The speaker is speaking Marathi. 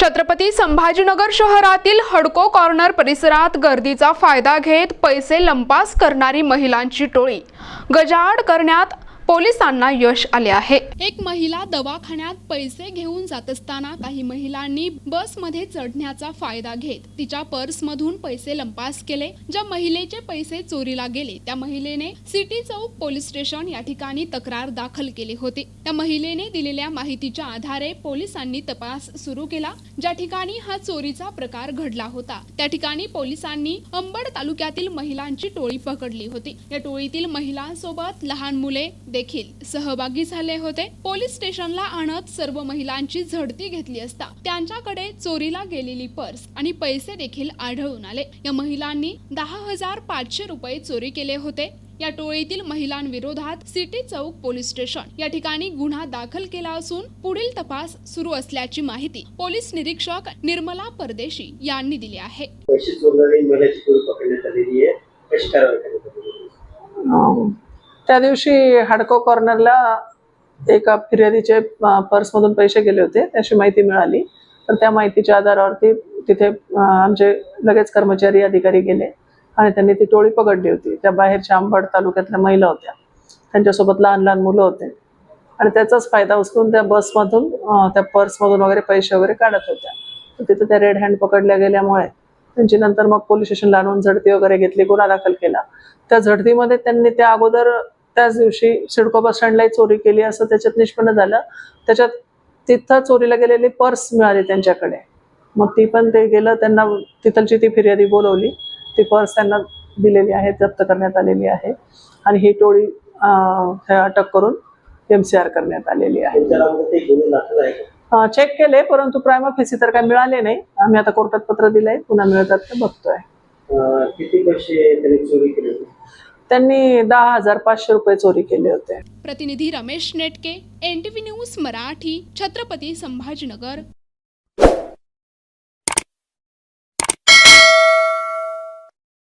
छत्रपती संभाजीनगर शहरातील हडको कॉर्नर परिसरात गर्दीचा फायदा घेत पैसे लंपास करणारी महिलांची टोळी गजाआड करण्यात पोलिसांना यश आले आहे। एक महिला दवाखान्यात पैसे घेऊन जात असताना काही महिलांनी बसमध्ये चढण्याचा फायदा घेत तिच्या पर्समधून पैसे लंपास केले। ज्या महिलेचे पैसे चोरीला गेले त्या महिलेने सिटी चौक पोलीस स्टेशन या ठिकाणी तक्रार दाखल केली होती। त्या महिलेने दिलेल्या माहितीच्या आधारे पोलिसांनी तपास सुरू केला। ज्या ठिकाणी हा चोरीचा प्रकार घडला होता त्या ठिकाणी पोलिसांनी अंबड तालुक्यातील महिलांची टोळी पकडली होती। या टोळीतील महिलांसोबत लहान मुले देखील सहभागी झाले होते। पोलीस स्टेशनला आणत सर्व महिलांची झडती घेतली असता त्यांच्याकडे चोरीला गेलेली पर्स आणि पैसे देखील आढळून आले। या महिलांनी 10,500 रुपये चोरी केले होते। या टोळीतील महिलांविरोधात सिटी चौक पोलीस स्टेशन या ठिकाणी गुन्हा दाखल केला असून पुढील तपास सुरू असल्याची माहिती पोलीस निरीक्षक निर्मला परदेशी यांनी दिली आहे। पैसे चोरणारी महिलेची टोळी पकडण्यात आलेली आहे। कशी कारवाई करण्यात आली? त्या दिवशी हडको कॉर्नरला एका फिर्यादीचे पर्समधून पैसे गेले होते त्याची माहिती मिळाली। तर त्या माहितीच्या आधारावरती तिथे आमचे लगेच कर्मचारी अधिकारी गेले आणि त्यांनी ती टोळी पकडली होती। त्या बाहेरच्या अंबड तालुक्यातल्या महिला होत्या, त्यांच्यासोबत लहान लहान मुलं होते आणि त्याचाच फायदा उचलून त्या बसमधून त्या पर्समधून वगैरे पैसे वगैरे काढत होत्या। तर तिथे त्या रेड हँड पकडल्या गेल्यामुळे त्यांची नंतर मग पोलीस स्टेशनला आणून झडती वगैरे घेतली, गुन्हा दाखल केला। त्या झडतीमध्ये त्यांनी त्या अगोदर त्याच दिवशी सिडको बस स्टँडलाही चोरी केली असं त्याच्यात निष्पन्न झालं। त्याच्यात तिथं चोरीला गेलेली पर्स मिळाली त्यांच्याकडे, मग ती पण ते गेलं, त्यांना तिथलची ती फिर्यादी बोलवली, ती पर्स त्यांना दिलेली आहे, जप्त करण्यात आलेली आहे आणि ही टोळी अटक करून MCR करण्यात आलेली आहे। चेक केले परंतु प्रायमा फेसी तर काय मिळाले नाही। आम्ही आता कोर्टात पत्र दिलंय, पुन्हा मिळतात ते बघतोय। किती पैसे त्यांनी चोरी केले? त्यांनी 10,500 रुपये चोरी केले होते। प्रतिनिधी रमेश नेटके, NTV न्यूज मराठी, छत्रपती संभाजीनगर।